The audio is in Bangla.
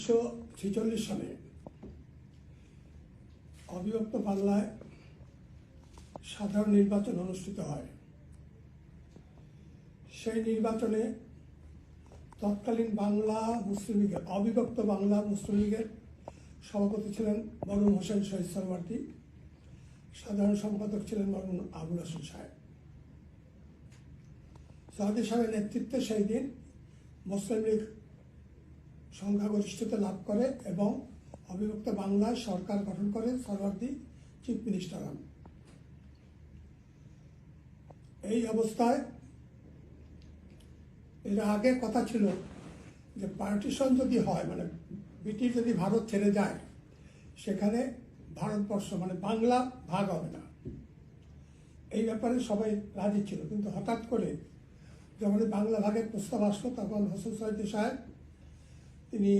1946 সালে অবিভক্ত বাংলায় সাধারণ নির্বাচন অনুষ্ঠিত হয়। সেই নির্বাচনে তৎকালীন বাংলা মুসলিম লীগের অবিভক্ত বাংলা মুসলিম লীগের সভাপতি ছিলেন মরহুম হোসেন শহীদ সরওয়ার্দী, সাধারণ সম্পাদক ছিলেন মরহুম আবুল হাসেন সাহেব। সরওয়ার্দী সাহেবের নেতৃত্বে সেই দিন মুসলিম লীগ সংখ্যাগরিষ্ঠতা লাভ করে এবং অবিভক্ত বাংলায় সরকার গঠন করে সরওয়ার্দী চিফ মিনিস্টার হন। এই অবস্থায় এর আগে কথা ছিল যে পার্টিশন যদি হয়, মানে ব্রিটিশ যদি ভারত ছেড়ে যায়, সেখানে ভারতবর্ষ মানে বাংলা ভাগ হবে না। এই ব্যাপারে সবাই রাজি ছিল, কিন্তু হঠাৎ করে যখন বাংলা ভাগের প্রস্তাব আসলো তখন হোসেন সরওয়ার্দী সাহেব তিনি